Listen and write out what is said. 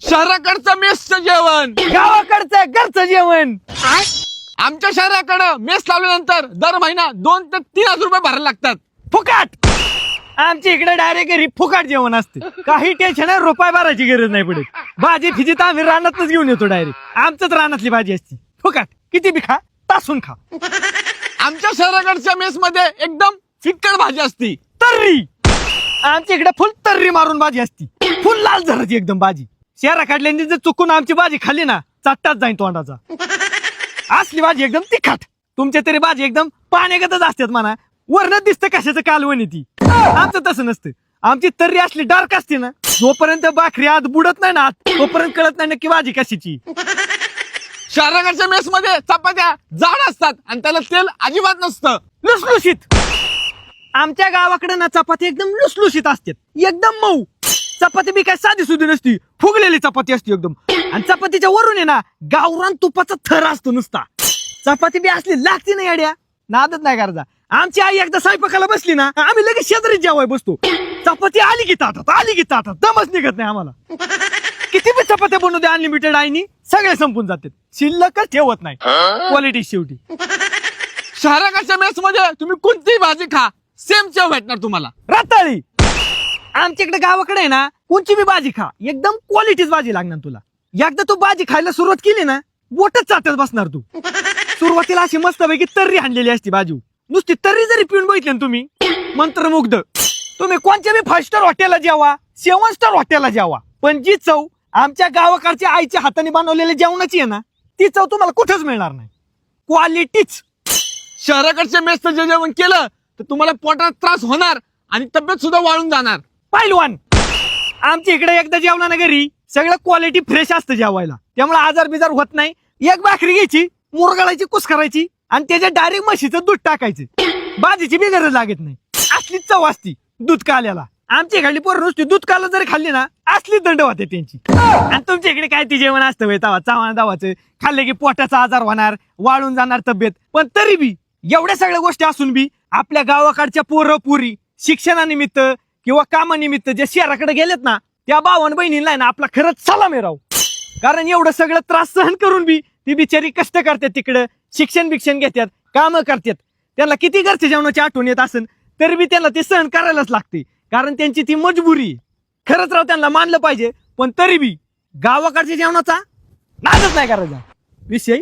शहराकडचं मेसचं जेवण, गावाकडचं घरचं जेवण. आमच्या शहराकडं मेस लावल्यानंतर दर महिना 2 ते 3 रुपये भरायला लागतात. फुकाट. आमच्या इकडे डायरेक्ट घरी फुकाट जेवण असते. काही टेन्शन आहे, रुपये भरायची गरज नाही पडत. भाजी फिजी तर आम्ही रानातच घेऊन येतो डायरेक्ट. आमचंच रानातली भाजी असती. फुकाट. किती बी खा, तासून खा. आमच्या शहराकडच्या मेस मध्ये एकदम फिक्कट भाजी असती. तर्री. आमच्या इकडे फुल तर्री मारून भाजी असती. फुल लाल झराची एकदम भाजी. शहरा काढल्याने जर चुकून आमची भाजी खाल्ली ना, चाटताच जाईन तोंडाचा. असली भाजी एकदम तिखट. तुमच्या तरी भाजी एकदम पाण्यागतच असतात म्हणा. वरनं दिसतं कशाचं कालवण ती. आमचं तसं नसतं. आमची तर्री असली डार्क असते ना, जोपर्यंत भाकरी आत बुडत नाही ना तोपर्यंत कळत नाही नक्की भाजी कशाची. शहराकडच्या मेस मध्ये चपात्या जाड असतात आणि त्याला तेल अजिबात नसतं. लुसलुशीत. आमच्या गावाकडे ना चपाती एकदम लुसलुशीत असतात. एकदम मऊ. चपाती बी काय साधी सुधी नसती, फुगलेली चपाती असते एकदम. आणि चपातीच्या वरून आहे ना गावरान तुपाचा थर असतो नुसता. चपाती बी असली लागती नाही अड्या. नादच नाही करायचा. आमची आई एकदा स्वयंपाकाला बसली ना, आम्ही लगेच शेजारी जेवाय बसतो. चपाती आली की ताटात, आली की ताटात. दमच निघत नाही आम्हाला. किती बी चपात्या बनवू दे अनलिमिटेड आईनी, सगळे संपून जातात. शिल्लकच ठेवत नाही. क्वालिटी शेवटी. शहराकडच्या मेस मध्ये तुम्ही कोणतीही भाजी खा, सेम चव भेटणार तुम्हाला. रताळी. आमच्या इकडे गावाकडे आहे ना, कोणची बी भाजी खा, एकदम क्वालिटीच भाजी लागणार तुला. एकदा तू भाजी खायला सुरुवात केली ना, बोटच चाटत बसणार तू. सुरुवातीला अशी मस्तपैकी तर्री आणलेली असती भाजी. नुसती तर्री जरी पिऊन बघितली ना तुम्ही, मंत्रमुग्ध. तुम्ही कोणत्या बी 5 स्टार हॉटेलला जेवा, 7 स्टार हॉटेलला जेवा, पण जी चव आमच्या गावाकडच्या आईच्या हाताने बनवलेल्या जेवणाची आहे ना, ती चव तुम्हाला कुठेच मिळणार नाही. क्वालिटीच. शहराकडच्या मेसचं जे जेवण केलं तर तुम्हाला पोटात त्रास होणार आणि तब्येत सुद्धा वाळून जाणार. पहिलवान. आमच्या इकडे एकदा जेवला ना घरी, सगळं क्वालिटी फ्रेश असतं जेवायला. त्यामुळे आजार बिजार होत नाही. एक भाकरी घ्यायची, मुरगाळायची, कुस करायची आणि त्याच्यात डायरेक्ट म्हशीचं दूध टाकायचं. भाजीची बी गरज लागत नाही. असली चव असती दूध काल्याला. आमच्या इकडली पोरं नुसती दूध काला जरी खाल्ली ना, असली दंड होते त्यांची. आणि तुमच्या इकडे काय ती जेवण असतं तवा चावणा दावाचं खाल्ले की पोटाचा आजार होणार, वाळून जाणार तब्येत. पण तरी बी एवढ्या सगळ्या गोष्टी असून बी आपल्या गावाकडच्या पोरं पोरी शिक्षणानिमित्त किंवा कामानिमित्त जे शहराकडे गेलेत ना, त्या भावान बहिणींना ना आपला खरंच सलाम राव. कारण एवढं सगळं त्रास सहन करून बी ती बिचारी कष्ट करतात तिकडं, शिक्षण बिक्षण घेतात, कामं करतात. त्यांना किती घरच्या जेवणाची आठवण येत असेल तरी बी त्यांना ती सहन करायलाच लागते. कारण त्यांची ती मजबुरी. खरंच राव त्यांना मानलं पाहिजे. पण तरी बी गावाकडच्या जेवणाचा नादच नाही करायचा. विषय